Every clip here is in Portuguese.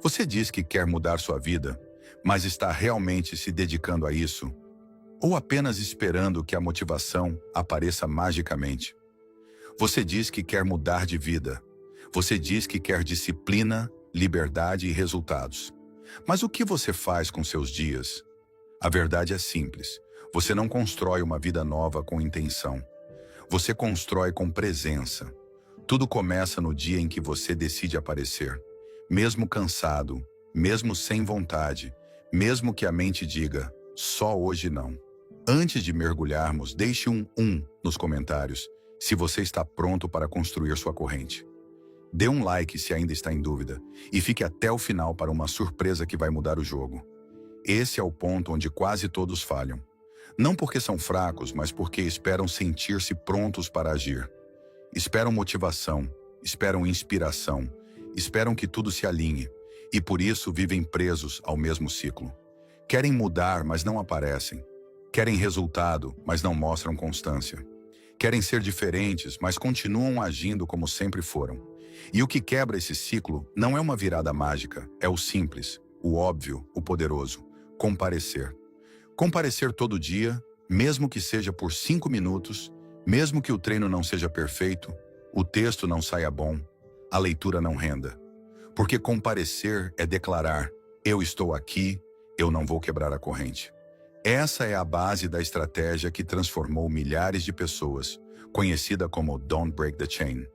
Você diz que quer mudar sua vida, mas está realmente se dedicando a isso? Ou apenas esperando que a motivação apareça magicamente? Você diz que quer mudar de vida. Você diz que quer disciplina, liberdade e resultados. Mas o que você faz com seus dias? A verdade é simples. Você não constrói uma vida nova com intenção. Você constrói com presença. Tudo começa no dia em que você decide aparecer. Mesmo cansado, mesmo sem vontade, mesmo que a mente diga, só hoje não. Antes de mergulharmos, deixe um nos comentários, se você está pronto para construir sua corrente. Dê um like se ainda está em dúvida, e fique até o final para uma surpresa que vai mudar o jogo. Esse é o ponto onde quase todos falham. Não porque são fracos, mas porque esperam sentir-se prontos para agir. Esperam motivação, esperam inspiração, esperam que tudo se alinhe, e por isso vivem presos ao mesmo ciclo. Querem mudar, mas não aparecem. Querem resultado, mas não mostram constância. Querem ser diferentes, mas continuam agindo como sempre foram. E o que quebra esse ciclo não é uma virada mágica, é o simples, o óbvio, o poderoso: comparecer. Comparecer todo dia, mesmo que seja por 5 minutos, mesmo que o treino não seja perfeito, o texto não saia bom, a leitura não renda. Porque comparecer é declarar: eu estou aqui, eu não vou quebrar a corrente. Essa é a base da estratégia que transformou milhares de pessoas, conhecida como Don't Break the Chain.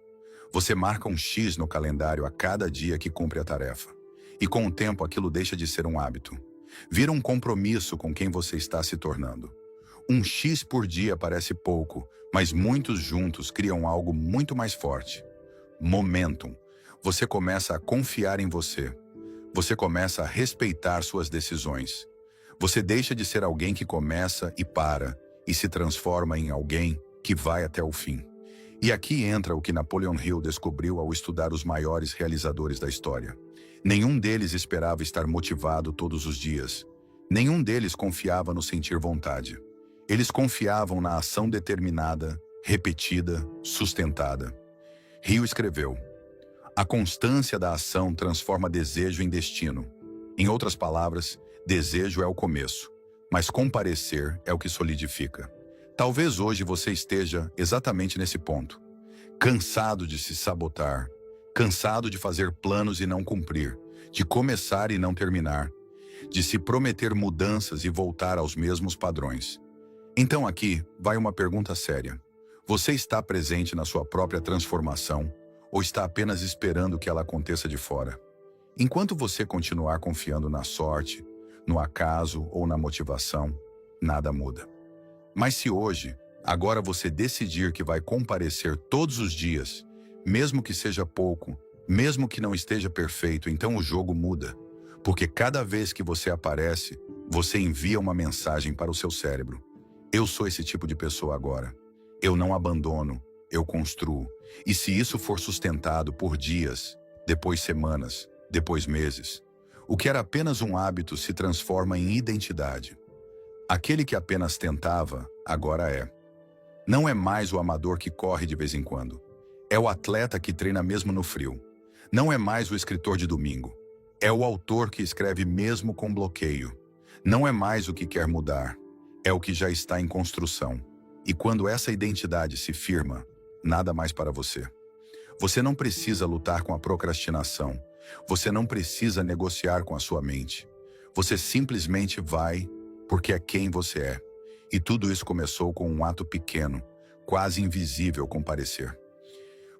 Você marca um X no calendário a cada dia que cumpre a tarefa. E com o tempo aquilo deixa de ser um hábito. Vira um compromisso com quem você está se tornando. Um X por dia parece pouco, mas muitos juntos criam algo muito mais forte. Momentum. Você começa a confiar em você. Você começa a respeitar suas decisões. Você deixa de ser alguém que começa e para, e se transforma em alguém que vai até o fim. E aqui entra o que Napoleon Hill descobriu ao estudar os maiores realizadores da história. Nenhum deles esperava estar motivado todos os dias. Nenhum deles confiava no sentir vontade. Eles confiavam na ação determinada, repetida, sustentada. Hill escreveu: a constância da ação transforma desejo em destino. Em outras palavras, desejo é o começo, mas comparecer é o que solidifica. Talvez hoje você esteja exatamente nesse ponto. Cansado de se sabotar, cansado de fazer planos e não cumprir, de começar e não terminar, de se prometer mudanças e voltar aos mesmos padrões. Então aqui vai uma pergunta séria. Você está presente na sua própria transformação ou está apenas esperando que ela aconteça de fora? Enquanto você continuar confiando na sorte, no acaso ou na motivação, nada muda. Mas se hoje, agora você decidir que vai comparecer todos os dias, mesmo que seja pouco, mesmo que não esteja perfeito, então o jogo muda. Porque cada vez que você aparece, você envia uma mensagem para o seu cérebro. Eu sou esse tipo de pessoa agora. Eu não abandono, eu construo. E se isso for sustentado por dias, depois semanas, depois meses, o que era apenas um hábito se transforma em identidade. Aquele que apenas tentava, agora é. Não é mais o amador que corre de vez em quando. É o atleta que treina mesmo no frio. Não é mais o escritor de domingo. É o autor que escreve mesmo com bloqueio. Não é mais o que quer mudar. É o que já está em construção. E quando essa identidade se firma, nada mais para você. Você não precisa lutar com a procrastinação. Você não precisa negociar com a sua mente. Você simplesmente vai porque é quem você é. E tudo isso começou com um ato pequeno, quase invisível, comparecer.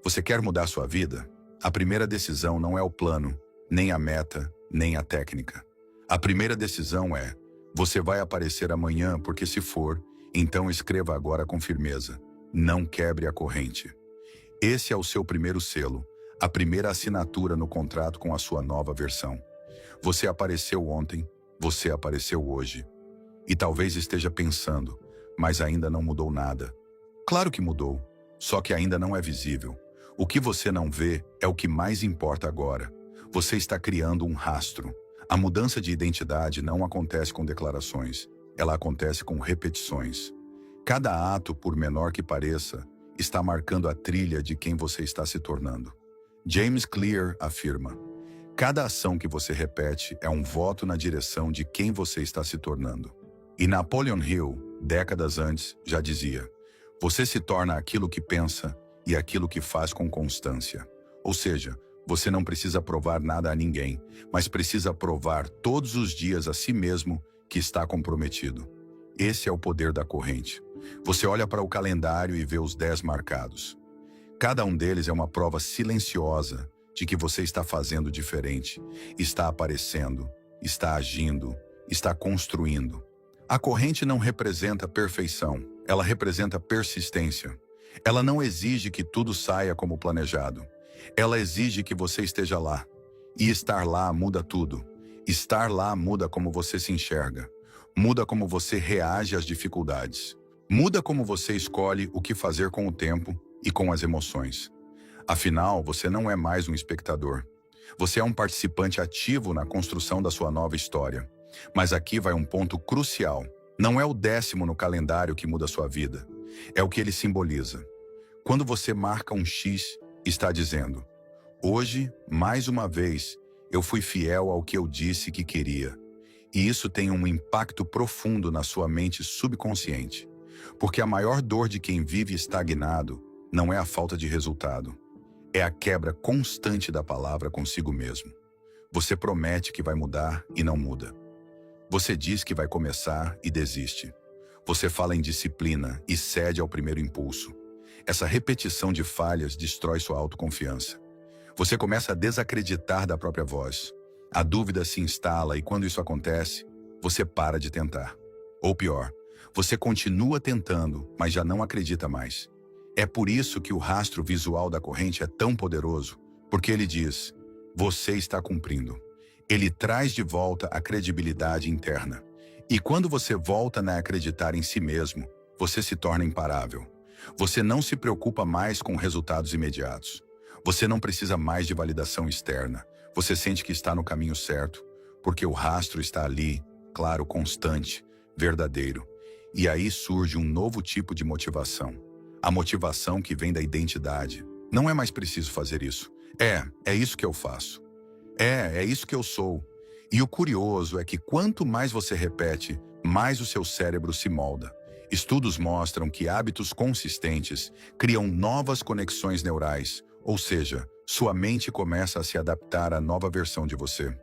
Você quer mudar sua vida? A primeira decisão não é o plano, nem a meta, nem a técnica. A primeira decisão é: você vai aparecer amanhã porque se for, então escreva agora com firmeza. Não quebre a corrente. Esse é o seu primeiro selo, a primeira assinatura no contrato com a sua nova versão. Você apareceu ontem, você apareceu hoje. E talvez esteja pensando, mas ainda não mudou nada. Claro que mudou, só que ainda não é visível. O que você não vê é o que mais importa agora. Você está criando um rastro. A mudança de identidade não acontece com declarações, ela acontece com repetições. Cada ato, por menor que pareça, está marcando a trilha de quem você está se tornando. James Clear afirma: Cada ação que você repete é um voto na direção de quem você está se tornando. E Napoleon Hill, décadas antes, já dizia: você se torna aquilo que pensa e aquilo que faz com constância. Ou seja, você não precisa provar nada a ninguém, mas precisa provar todos os dias a si mesmo que está comprometido. Esse é o poder da corrente. Você olha para o calendário e vê os 10 marcados. Cada um deles é uma prova silenciosa de que você está fazendo diferente, está aparecendo, está agindo, está construindo. A corrente não representa perfeição, ela representa persistência. Ela não exige que tudo saia como planejado. Ela exige que você esteja lá. E estar lá muda tudo. Estar lá muda como você se enxerga. Muda como você reage às dificuldades. Muda como você escolhe o que fazer com o tempo e com as emoções. Afinal, você não é mais um espectador. Você é um participante ativo na construção da sua nova história. Mas aqui vai um ponto crucial. Não é o 10º no calendário que muda a sua vida. É o que ele simboliza. Quando você marca um X, está dizendo: hoje, mais uma vez, eu fui fiel ao que eu disse que queria. E isso tem um impacto profundo na sua mente subconsciente. Porque a maior dor de quem vive estagnado não é a falta de resultado. É a quebra constante da palavra consigo mesmo. Você promete que vai mudar e não muda. Você diz que vai começar e desiste. Você fala em disciplina e cede ao primeiro impulso. Essa repetição de falhas destrói sua autoconfiança. Você começa a desacreditar da própria voz. A dúvida se instala e quando isso acontece, você para de tentar. Ou pior, você continua tentando, mas já não acredita mais. É por isso que o rastro visual da corrente é tão poderoso, porque ele diz: você está cumprindo. Ele traz de volta a credibilidade interna. E quando você volta a acreditar em si mesmo, você se torna imparável. Você não se preocupa mais com resultados imediatos. Você não precisa mais de validação externa. Você sente que está no caminho certo, porque o rastro está ali, claro, constante, verdadeiro. E aí surge um novo tipo de motivação. A motivação que vem da identidade. Não é mais preciso fazer isso. É isso que eu faço. É isso que eu sou. E o curioso é que quanto mais você repete, mais o seu cérebro se molda. Estudos mostram que hábitos consistentes criam novas conexões neurais, ou seja, sua mente começa a se adaptar à nova versão de você.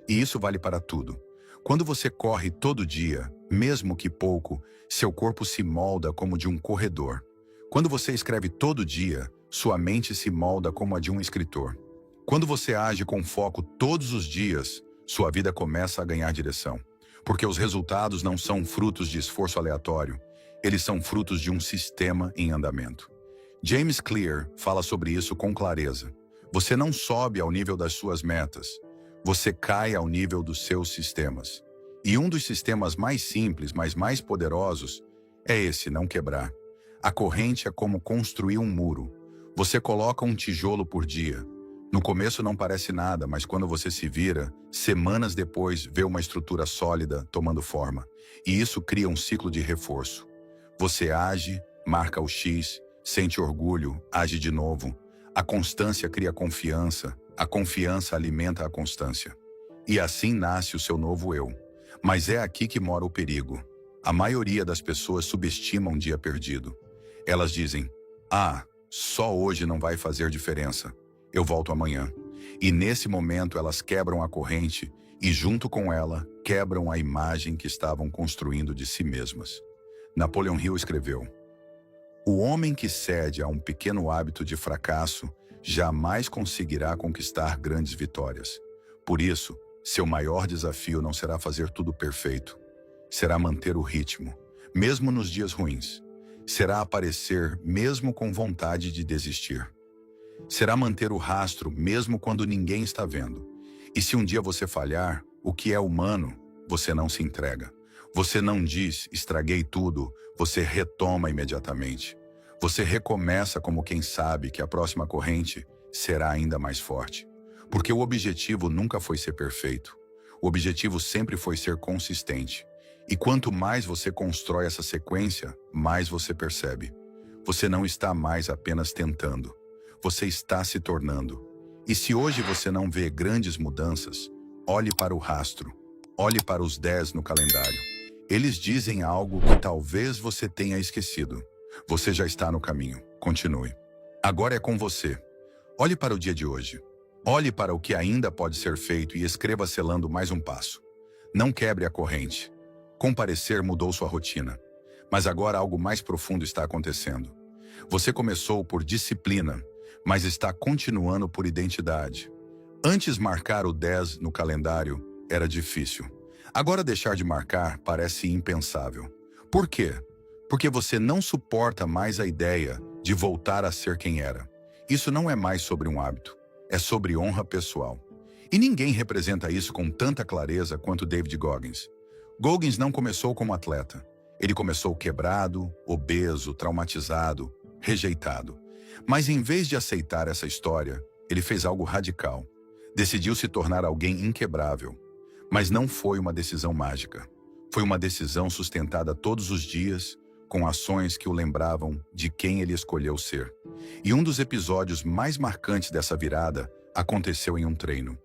E isso vale para tudo. Quando você corre todo dia, mesmo que pouco, seu corpo se molda como de um corredor. Quando você escreve todo dia, sua mente se molda como a de um escritor. Quando você age com foco todos os dias, sua vida começa a ganhar direção. Porque os resultados não são frutos de esforço aleatório, eles são frutos de um sistema em andamento. James Clear fala sobre isso com clareza. Você não sobe ao nível das suas metas, você cai ao nível dos seus sistemas. E um dos sistemas mais simples, mas mais poderosos, é esse: não quebrar. A corrente é como construir um muro. Você coloca um tijolo por dia. No começo não parece nada, mas quando você se vira, semanas depois vê uma estrutura sólida tomando forma. E isso cria um ciclo de reforço. Você age, marca o X, sente orgulho, age de novo. A constância cria confiança, a confiança alimenta a constância. E assim nasce o seu novo eu. Mas é aqui que mora o perigo. A maioria das pessoas subestima um dia perdido. Elas dizem: só hoje não vai fazer diferença. Eu volto amanhã. E nesse momento elas quebram a corrente e junto com ela quebram a imagem que estavam construindo de si mesmas. Napoleon Hill escreveu: o homem que cede a um pequeno hábito de fracasso jamais conseguirá conquistar grandes vitórias. Por isso, seu maior desafio não será fazer tudo perfeito. Será manter o ritmo, mesmo nos dias ruins. Será aparecer mesmo com vontade de desistir. Será manter o rastro mesmo quando ninguém está vendo. E se um dia você falhar, o que é humano, você não se entrega. Você não diz: estraguei tudo, você retoma imediatamente. Você recomeça como quem sabe que a próxima corrente será ainda mais forte. Porque o objetivo nunca foi ser perfeito. O objetivo sempre foi ser consistente. E quanto mais você constrói essa sequência, mais você percebe. Você não está mais apenas tentando. Você está se tornando. E se hoje você não vê grandes mudanças, olhe para o rastro, olhe para os 10 no calendário. Eles dizem algo que talvez você tenha esquecido. Você já está no caminho. Continue. Agora é com você. Olhe para o dia de hoje. Olhe para o que ainda pode ser feito e escreva selando mais um passo. Não quebre a corrente. Comparecer mudou sua rotina. Mas agora algo mais profundo está acontecendo. Você começou por disciplina, mas está continuando por identidade. Antes marcar o 10 no calendário era difícil. Agora deixar de marcar parece impensável. Por quê? Porque você não suporta mais a ideia de voltar a ser quem era. Isso não é mais sobre um hábito, é sobre honra pessoal. E ninguém representa isso com tanta clareza quanto David Goggins. Goggins não começou como atleta. Ele começou quebrado, obeso, traumatizado, rejeitado. Mas em vez de aceitar essa história, ele fez algo radical. Decidiu se tornar alguém inquebrável. Mas não foi uma decisão mágica. Foi uma decisão sustentada todos os dias, com ações que o lembravam de quem ele escolheu ser. E um dos episódios mais marcantes dessa virada aconteceu em um treino.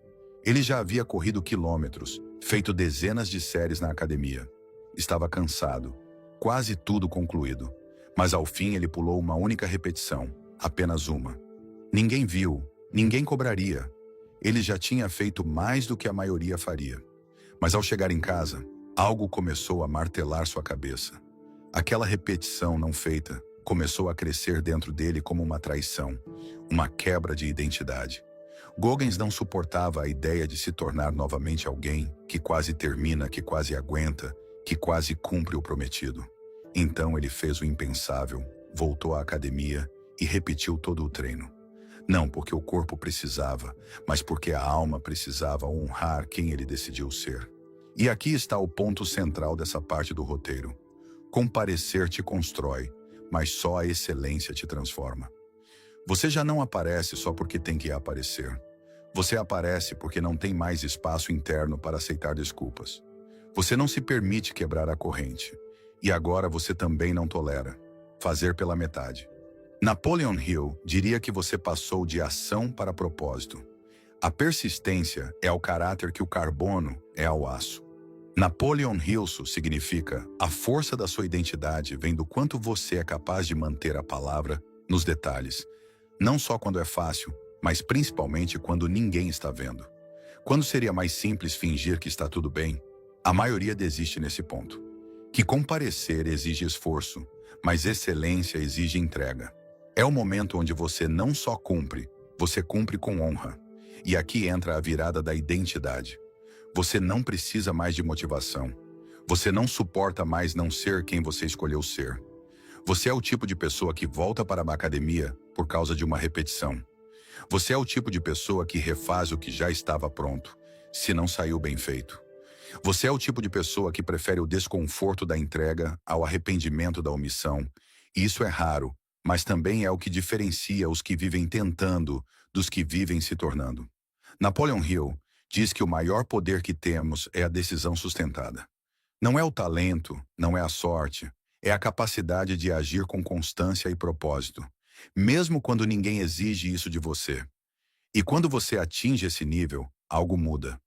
Ele já havia corrido quilômetros, feito dezenas de séries na academia. Estava cansado, quase tudo concluído. Mas ao fim ele pulou uma única repetição, apenas uma. Ninguém viu, ninguém cobraria. Ele já tinha feito mais do que a maioria faria. Mas ao chegar em casa, algo começou a martelar sua cabeça. Aquela repetição não feita começou a crescer dentro dele como uma traição, uma quebra de identidade. Goggins não suportava a ideia de se tornar novamente alguém que quase termina, que quase aguenta, que quase cumpre o prometido. Então ele fez o impensável, voltou à academia e repetiu todo o treino. Não porque o corpo precisava, mas porque a alma precisava honrar quem ele decidiu ser. E aqui está o ponto central dessa parte do roteiro. Comparecer te constrói, mas só a excelência te transforma. Você já não aparece só porque tem que aparecer. Você aparece porque não tem mais espaço interno para aceitar desculpas. Você não se permite quebrar a corrente. E agora você também não tolera fazer pela metade. Napoleon Hill diria que você passou de ação para propósito. A persistência é ao caráter que o carbono é ao aço. Napoleon Hill significa a força da sua identidade vem do quanto você é capaz de manter a palavra nos detalhes. Não só quando é fácil, mas principalmente quando ninguém está vendo. Quando seria mais simples fingir que está tudo bem, a maioria desiste nesse ponto. Que comparecer exige esforço, mas excelência exige entrega. É o momento onde você não só cumpre, você cumpre com honra. E aqui entra a virada da identidade. Você não precisa mais de motivação. Você não suporta mais não ser quem você escolheu ser. Você é o tipo de pessoa que volta para a academia por causa de uma repetição. Você é o tipo de pessoa que refaz o que já estava pronto, se não saiu bem feito. Você é o tipo de pessoa que prefere o desconforto da entrega ao arrependimento da omissão. E isso é raro, mas também é o que diferencia os que vivem tentando dos que vivem se tornando. Napoleon Hill diz que o maior poder que temos é a decisão sustentada. Não é o talento, não é a sorte, é a capacidade de agir com constância e propósito, mesmo quando ninguém exige isso de você. E quando você atinge esse nível, algo muda.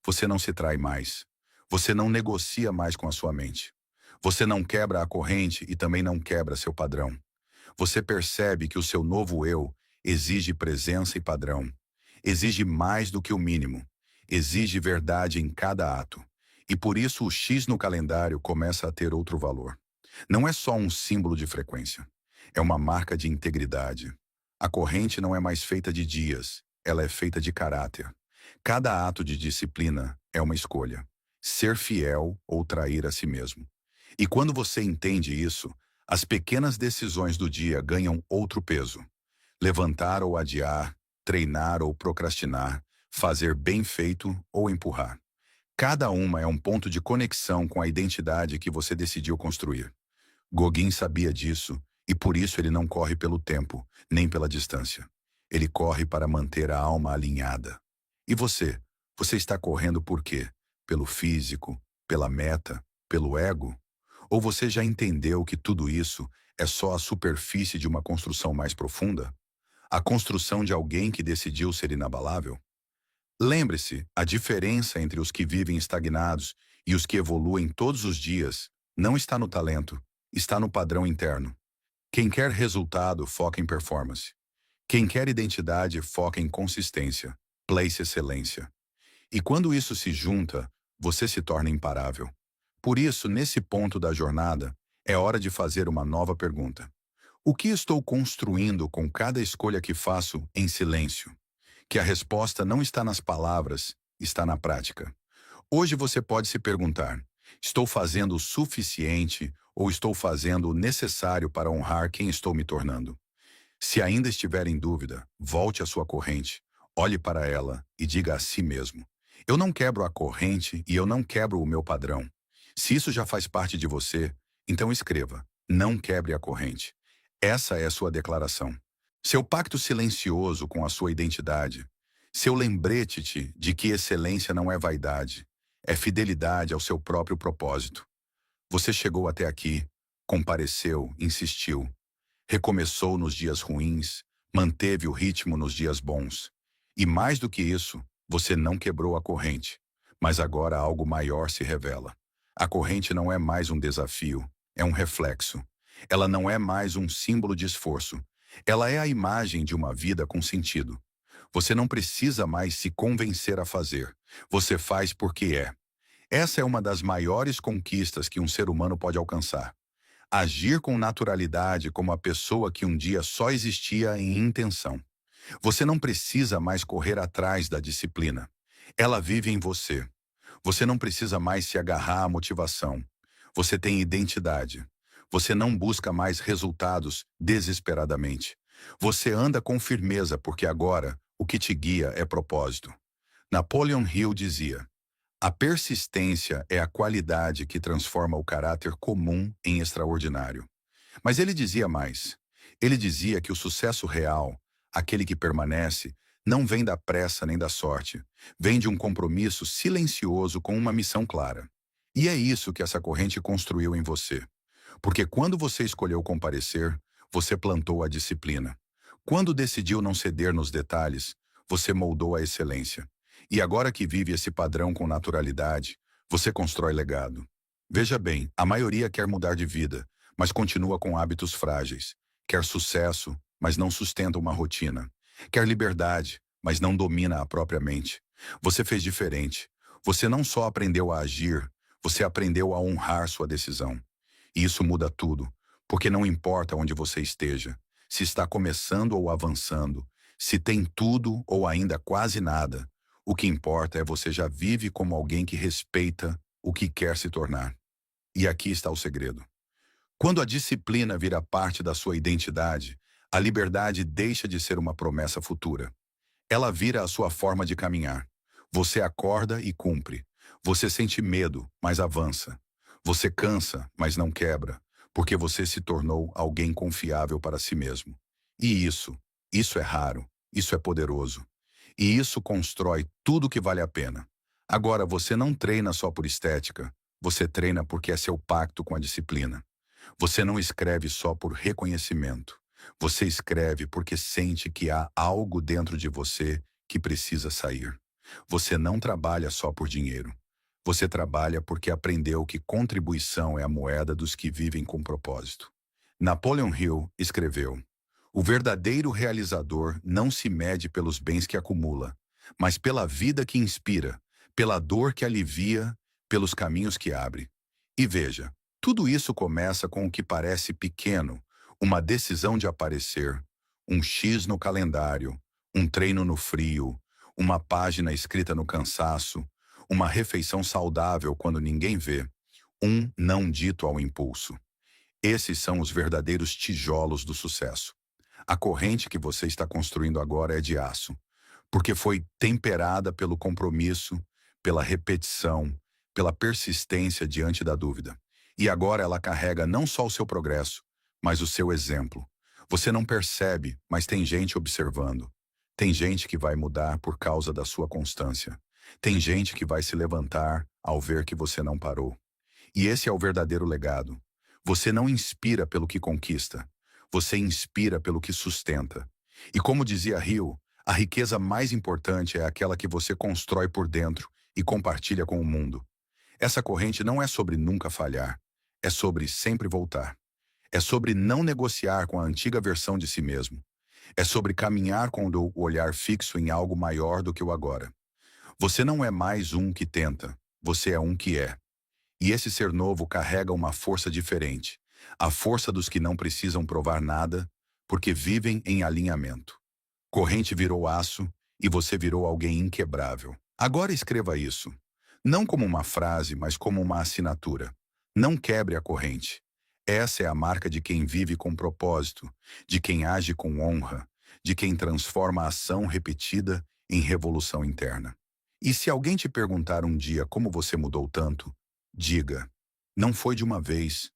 Você não se trai mais. Você não negocia mais com a sua mente. Você não quebra a corrente e também não quebra seu padrão. Você percebe que o seu novo eu exige presença e padrão. Exige mais do que o mínimo. Exige verdade em cada ato. E por isso o X no calendário começa a ter outro valor. Não é só um símbolo de frequência. É uma marca de integridade. A corrente não é mais feita de dias. Ela é feita de caráter. Cada ato de disciplina é uma escolha. Ser fiel ou trair a si mesmo. E quando você entende isso, as pequenas decisões do dia ganham outro peso. Levantar ou adiar, treinar ou procrastinar, fazer bem feito ou empurrar. Cada uma é um ponto de conexão com a identidade que você decidiu construir. Gauguin sabia disso e por isso ele não corre pelo tempo, nem pela distância. Ele corre para manter a alma alinhada. E você? Você está correndo por quê? Pelo físico? Pela meta? Pelo ego? Ou você já entendeu que tudo isso é só a superfície de uma construção mais profunda? A construção de alguém que decidiu ser inabalável? Lembre-se, a diferença entre os que vivem estagnados e os que evoluem todos os dias não está no talento, está no padrão interno. Quem quer resultado foca em performance. Quem quer identidade foca em consistência, place excelência. E quando isso se junta, você se torna imparável. Por isso, nesse ponto da jornada, é hora de fazer uma nova pergunta. O que estou construindo com cada escolha que faço em silêncio? Que a resposta não está nas palavras, está na prática. Hoje você pode se perguntar: estou fazendo o suficiente ou estou fazendo o necessário para honrar quem estou me tornando? Se ainda estiver em dúvida, volte à sua corrente, olhe para ela e diga a si mesmo: eu não quebro a corrente e eu não quebro o meu padrão. Se isso já faz parte de você, então escreva: não quebre a corrente. Essa é a sua declaração. Seu pacto silencioso com a sua identidade. Seu lembrete de que excelência não é vaidade, é fidelidade ao seu próprio propósito. Você chegou até aqui, compareceu, insistiu, recomeçou nos dias ruins, manteve o ritmo nos dias bons. E mais do que isso, você não quebrou a corrente, mas agora algo maior se revela. A corrente não é mais um desafio, é um reflexo. Ela não é mais um símbolo de esforço. Ela é a imagem de uma vida com sentido. Você não precisa mais se convencer a fazer. Você faz porque é. Essa é uma das maiores conquistas que um ser humano pode alcançar. Agir com naturalidade como a pessoa que um dia só existia em intenção. Você não precisa mais correr atrás da disciplina. Ela vive em você. Você não precisa mais se agarrar à motivação. Você tem identidade. Você não busca mais resultados desesperadamente. Você anda com firmeza porque agora o que te guia é propósito. Napoleon Hill dizia: a persistência é a qualidade que transforma o caráter comum em extraordinário. Mas ele dizia mais. Ele dizia que o sucesso real, aquele que permanece, não vem da pressa nem da sorte. Vem de um compromisso silencioso com uma missão clara. E é isso que essa corrente construiu em você. Porque quando você escolheu comparecer, você plantou a disciplina. Quando decidiu não ceder nos detalhes, você moldou a excelência. E agora que vive esse padrão com naturalidade, você constrói legado. Veja bem, a maioria quer mudar de vida, mas continua com hábitos frágeis. Quer sucesso, mas não sustenta uma rotina. Quer liberdade, mas não domina a própria mente. Você fez diferente. Você não só aprendeu a agir, você aprendeu a honrar sua decisão. E isso muda tudo, porque não importa onde você esteja, se está começando ou avançando, se tem tudo ou ainda quase nada, o que importa é você já vive como alguém que respeita o que quer se tornar. E aqui está o segredo. Quando a disciplina vira parte da sua identidade, a liberdade deixa de ser uma promessa futura. Ela vira a sua forma de caminhar. Você acorda e cumpre. Você sente medo, mas avança. Você cansa, mas não quebra, porque você se tornou alguém confiável para si mesmo. E isso é raro, isso é poderoso. E isso constrói tudo que vale a pena. Agora, você não treina só por estética, você treina porque é seu pacto com a disciplina. Você não escreve só por reconhecimento. Você escreve porque sente que há algo dentro de você que precisa sair. Você não trabalha só por dinheiro. Você trabalha porque aprendeu que contribuição é a moeda dos que vivem com propósito. Napoleon Hill escreveu: o verdadeiro realizador não se mede pelos bens que acumula, mas pela vida que inspira, pela dor que alivia, pelos caminhos que abre. E veja, tudo isso começa com o que parece pequeno, uma decisão de aparecer, um X no calendário, um treino no frio, uma página escrita no cansaço, uma refeição saudável quando ninguém vê, um não dito ao impulso. Esses são os verdadeiros tijolos do sucesso. A corrente que você está construindo agora é de aço, porque foi temperada pelo compromisso, pela repetição, pela persistência diante da dúvida. E agora ela carrega não só o seu progresso, mas o seu exemplo. Você não percebe, mas tem gente observando. Tem gente que vai mudar por causa da sua constância. Tem gente que vai se levantar ao ver que você não parou. E esse é o verdadeiro legado. Você não inspira pelo que conquista. Você inspira pelo que sustenta. E como dizia Rio, a riqueza mais importante é aquela que você constrói por dentro e compartilha com o mundo. Essa corrente não é sobre nunca falhar, é sobre sempre voltar. É sobre não negociar com a antiga versão de si mesmo. É sobre caminhar com o olhar fixo em algo maior do que o agora. Você não é mais um que tenta, você é um que é. E esse ser novo carrega uma força diferente. A força dos que não precisam provar nada, porque vivem em alinhamento. Corrente virou aço e você virou alguém inquebrável. Agora escreva isso. Não como uma frase, mas como uma assinatura. Não quebre a corrente. Essa é a marca de quem vive com propósito, de quem age com honra, de quem transforma a ação repetida em revolução interna. E se alguém te perguntar um dia como você mudou tanto, diga: não foi de uma vez,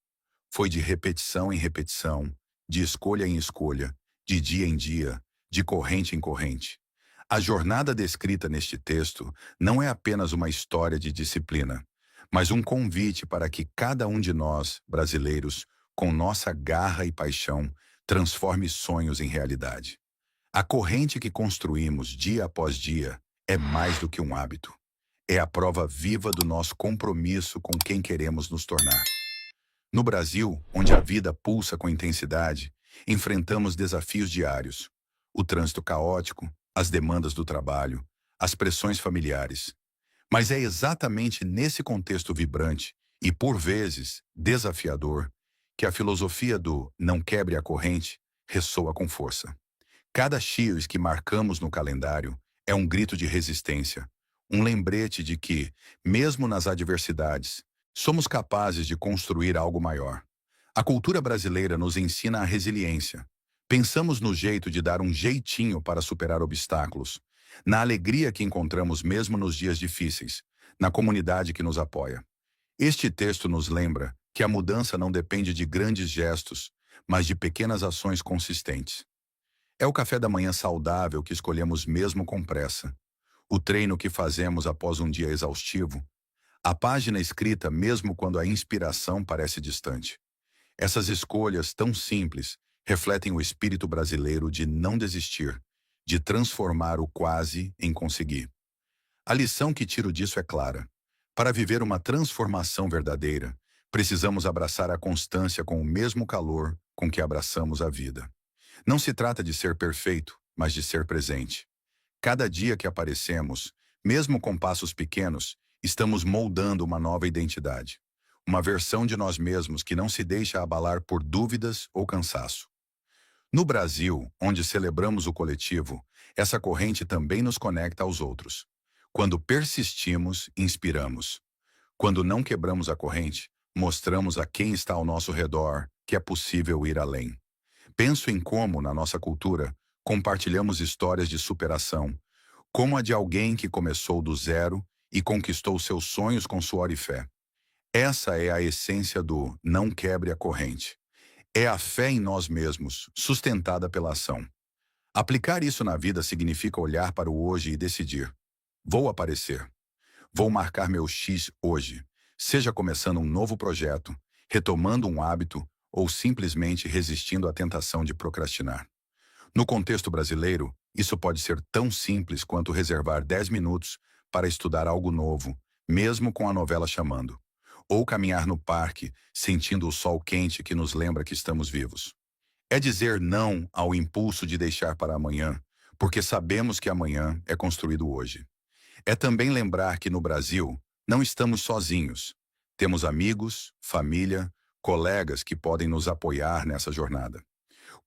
foi de repetição em repetição, de escolha em escolha, de dia em dia, de corrente em corrente. A jornada descrita neste texto não é apenas uma história de disciplina, mas um convite para que cada um de nós, brasileiros, com nossa garra e paixão, transforme sonhos em realidade. A corrente que construímos dia após dia é mais do que um hábito. É a prova viva do nosso compromisso com quem queremos nos tornar. No Brasil, onde a vida pulsa com intensidade, enfrentamos desafios diários. O trânsito caótico, as demandas do trabalho, as pressões familiares. Mas é exatamente nesse contexto vibrante e, por vezes, desafiador, que a filosofia do não quebre a corrente ressoa com força. Cada X que marcamos no calendário é um grito de resistência, um lembrete de que, mesmo nas adversidades, somos capazes de construir algo maior. A cultura brasileira nos ensina a resiliência. Pensamos no jeito de dar um jeitinho para superar obstáculos, na alegria que encontramos mesmo nos dias difíceis, na comunidade que nos apoia. Este texto nos lembra que a mudança não depende de grandes gestos, mas de pequenas ações consistentes. É o café da manhã saudável que escolhemos mesmo com pressa, o treino que fazemos após um dia exaustivo, a página escrita mesmo quando a inspiração parece distante. Essas escolhas tão simples refletem o espírito brasileiro de não desistir, de transformar o quase em conseguir. A lição que tiro disso é clara. Para viver uma transformação verdadeira, precisamos abraçar a constância com o mesmo calor com que abraçamos a vida. Não se trata de ser perfeito, mas de ser presente. Cada dia que aparecemos, mesmo com passos pequenos, estamos moldando uma nova identidade. Uma versão de nós mesmos que não se deixa abalar por dúvidas ou cansaço. No Brasil, onde celebramos o coletivo, essa corrente também nos conecta aos outros. Quando persistimos, inspiramos. Quando não quebramos a corrente, mostramos a quem está ao nosso redor que é possível ir além. Penso em como, na nossa cultura, compartilhamos histórias de superação, como a de alguém que começou do zero e conquistou seus sonhos com suor e fé. Essa é a essência do não quebre a corrente. É a fé em nós mesmos, sustentada pela ação. Aplicar isso na vida significa olhar para o hoje e decidir: vou aparecer. Vou marcar meu X hoje, seja começando um novo projeto, retomando um hábito ou simplesmente resistindo à tentação de procrastinar. No contexto brasileiro, isso pode ser tão simples quanto reservar 10 minutos para estudar algo novo, mesmo com a novela chamando. Ou caminhar no parque, sentindo o sol quente que nos lembra que estamos vivos. É dizer não ao impulso de deixar para amanhã, porque sabemos que amanhã é construído hoje. É também lembrar que no Brasil não estamos sozinhos. Temos amigos, família, colegas que podem nos apoiar nessa jornada.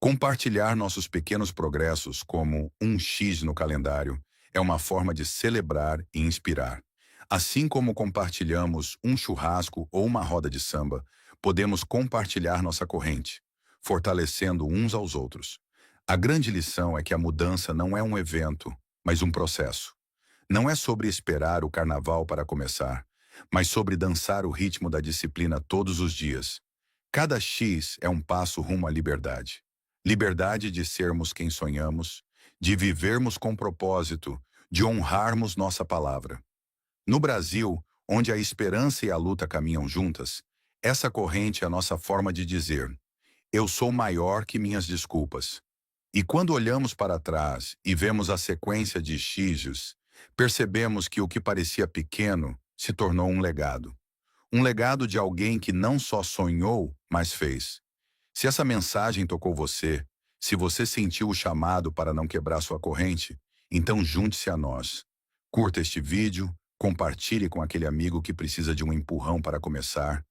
Compartilhar nossos pequenos progressos como um X no calendário é uma forma de celebrar e inspirar. Assim como compartilhamos um churrasco ou uma roda de samba, podemos compartilhar nossa corrente, fortalecendo uns aos outros. A grande lição é que a mudança não é um evento, mas um processo. Não é sobre esperar o carnaval para começar, mas sobre dançar o ritmo da disciplina todos os dias. Cada X é um passo rumo à liberdade. Liberdade de sermos quem sonhamos, de vivermos com propósito, de honrarmos nossa palavra. No Brasil, onde a esperança e a luta caminham juntas, essa corrente é a nossa forma de dizer: eu sou maior que minhas desculpas. E quando olhamos para trás e vemos a sequência de X's, percebemos que o que parecia pequeno se tornou um legado. Um legado de alguém que não só sonhou, mas fez. Se essa mensagem tocou você, se você sentiu o chamado para não quebrar sua corrente, então junte-se a nós. Curta este vídeo, compartilhe com aquele amigo que precisa de um empurrão para começar.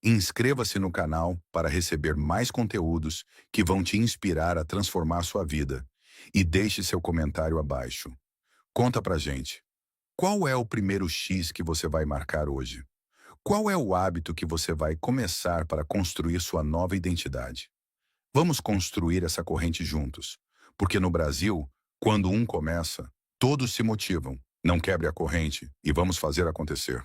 E inscreva-se no canal para receber mais conteúdos que vão te inspirar a transformar sua vida. E deixe seu comentário abaixo. Conta pra gente. Qual é o primeiro X que você vai marcar hoje? Qual é o hábito que você vai começar para construir sua nova identidade? Vamos construir essa corrente juntos, porque no Brasil, quando um começa, todos se motivam. Não quebre a corrente e vamos fazer acontecer.